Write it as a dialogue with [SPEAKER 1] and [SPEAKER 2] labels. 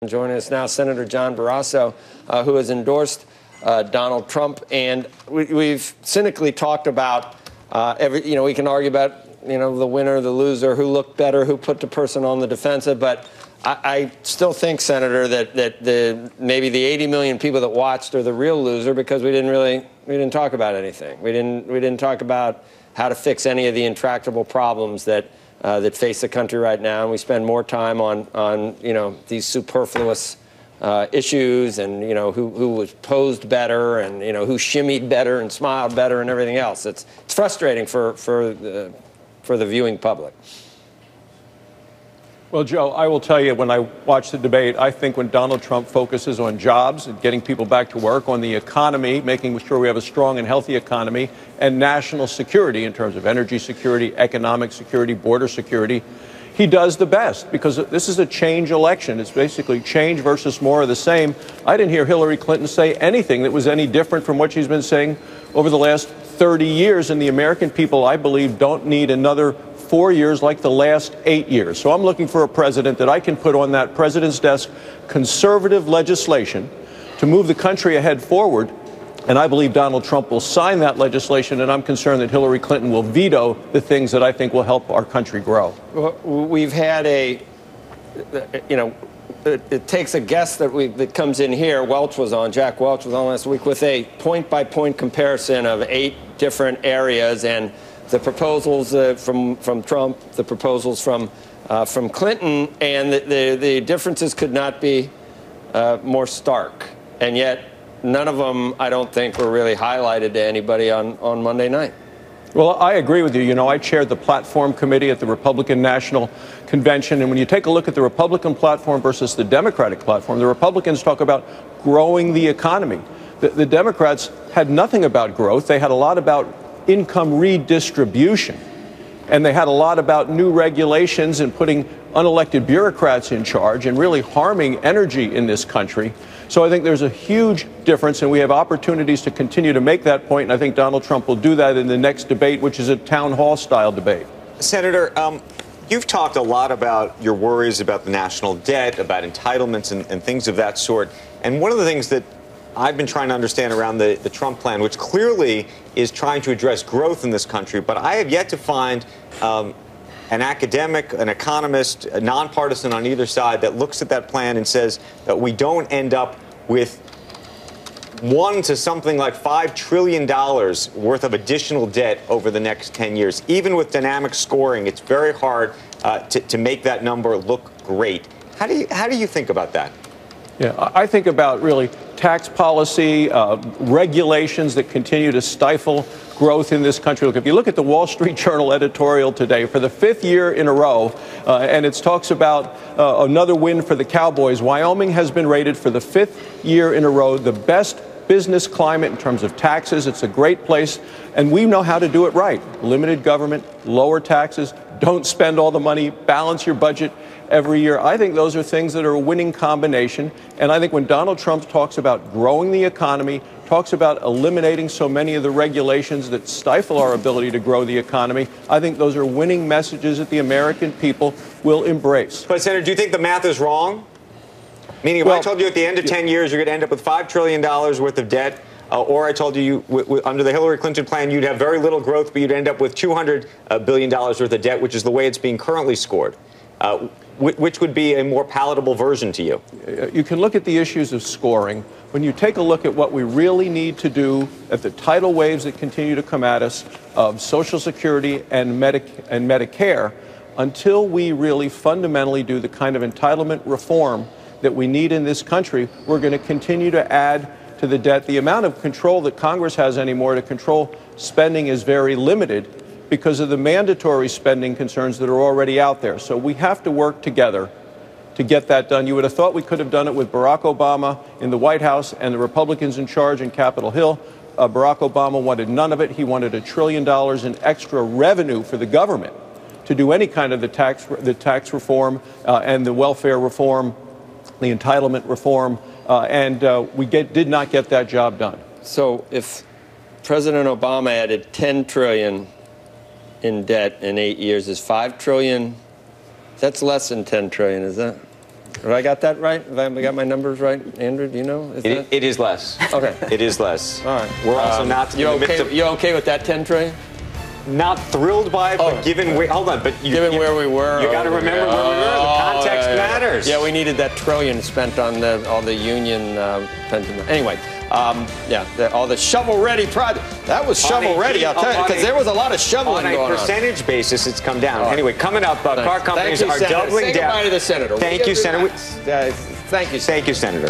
[SPEAKER 1] Joining us now, Senator John Barrasso, who has endorsed Donald Trump, and we've cynically talked about we can argue about the winner, the loser, who looked better, who put the person on the defensive, but I still think, Senator, that maybe the 80 million people that watched are the real loser because we didn't talk about anything. We didn't talk about how to fix any of the intractable problems that face the country right now, and we spend more time on these superfluous issues and who was posed better and who shimmied better and smiled better and everything else. It's frustrating for the viewing public.
[SPEAKER 2] Well, Joe, I will tell you, when I watch the debate, I think when Donald Trump focuses on jobs and getting people back to work, on the economy, making sure we have a strong and healthy economy, and national security in terms of energy security, economic security, border security, he does the best, because this is a change election. It's basically change versus more of the same. I didn't hear Hillary Clinton say anything that was any different from what she's been saying over the last 30 years, and the American people, I believe, don't need another 4 years like the last 8 years. So I'm looking for a president that I can put on that president's desk conservative legislation to move the country ahead forward. And I believe Donald Trump will sign that legislation, and I'm concerned that Hillary Clinton will veto the things that I think will help our country grow.
[SPEAKER 1] Well, we've had it takes a guest that comes in here. Jack Welch was on last week with a point-by-point comparison of 8 different areas, and the proposals from Trump, the proposals from Clinton, and the differences could not be more stark. And yet, none of them, I don't think, were really highlighted to anybody on Monday night.
[SPEAKER 2] Well, I agree with you. I chaired the platform committee at the Republican National Convention, and when you take a look at the Republican platform versus the Democratic platform, the Republicans talk about growing the economy. The Democrats had nothing about growth. They had a lot about income redistribution, and they had a lot about new regulations and putting unelected bureaucrats in charge and really harming energy in this country. So I think there's a huge difference, and we have opportunities to continue to make that point, and I think Donald Trump will do that in the next debate, which is a town hall style debate.
[SPEAKER 3] Senator, you've talked a lot about your worries about the national debt, about entitlements and things of that sort, and one of the things that I've been trying to understand around the Trump plan, which clearly is trying to address growth in this country, but I have yet to find an academic, an economist, a nonpartisan on either side that looks at that plan and says that we don't end up with $1 to something like $5 trillion worth of additional debt over the next 10 years. Even with dynamic scoring, it's very hard to make that number look great. How do you think about that?
[SPEAKER 2] Yeah, I think about really tax policy, regulations that continue to stifle growth in this country. Look, if you look at the Wall Street Journal editorial today, for the 5th year in a row, and it talks about another win for the Cowboys, Wyoming has been rated for the 5th year in a row the best business climate in terms of taxes. It's a great place, and we know how to do it right. Limited government, lower taxes, don't spend all the money, balance your budget every year. I think those are things that are a winning combination. And I think when Donald Trump talks about growing the economy, talks about eliminating so many of the regulations that stifle our ability to grow the economy, I think those are winning messages that the American people will embrace.
[SPEAKER 3] But, Senator, do you think the math is wrong? Meaning, if I told you at the end of 10 years you're going to end up with $5 trillion worth of debt, or I told you under the Hillary Clinton plan you'd have very little growth, but you'd end up with $200 billion worth of debt, which is the way it's being currently scored, which would be a more palatable version to you?
[SPEAKER 2] You can look at the issues of scoring. When you take a look at what we really need to do at the tidal waves that continue to come at us of Social Security and Medicare, until we really fundamentally do the kind of entitlement reform that we need in this country, we're going to continue to add to the debt. The amount of control that Congress has anymore to control spending is very limited because of the mandatory spending concerns that are already out there. So we have to work together to get that done. You would have thought we could have done it with Barack Obama in the White House and the Republicans in charge in Capitol Hill. Barack Obama wanted none of it. He wanted $1 trillion in extra revenue for the government to do any kind of the tax reform and the welfare reform, the entitlement reform, and we did not get that job done.
[SPEAKER 1] So if President Obama added $10 trillion in debt in 8 years, is $5 trillion, that's less than $10 trillion, is that? Have I got that right? Have I got my numbers right? Andrew, do you know?
[SPEAKER 3] It is less.
[SPEAKER 1] Okay.
[SPEAKER 3] It is less.
[SPEAKER 1] All right.
[SPEAKER 3] We're also not
[SPEAKER 1] you okay with that 10 trillion?
[SPEAKER 3] Not thrilled by it, but given where, hold on, but
[SPEAKER 1] given where we were,
[SPEAKER 3] you got to remember where we were. The context matters.
[SPEAKER 1] Yeah, we needed that trillion spent on all the union pension. Anyway, all the shovel-ready project. That was shovel-ready, I'll tell you, because there was a lot of shoveling going on.
[SPEAKER 3] On a percentage basis, it's come down. Anyway, coming up, car companies are doubling down.
[SPEAKER 1] Say goodbye to the senator.
[SPEAKER 3] Thank you, Senator.
[SPEAKER 1] Thank you.
[SPEAKER 3] Thank you, Senator.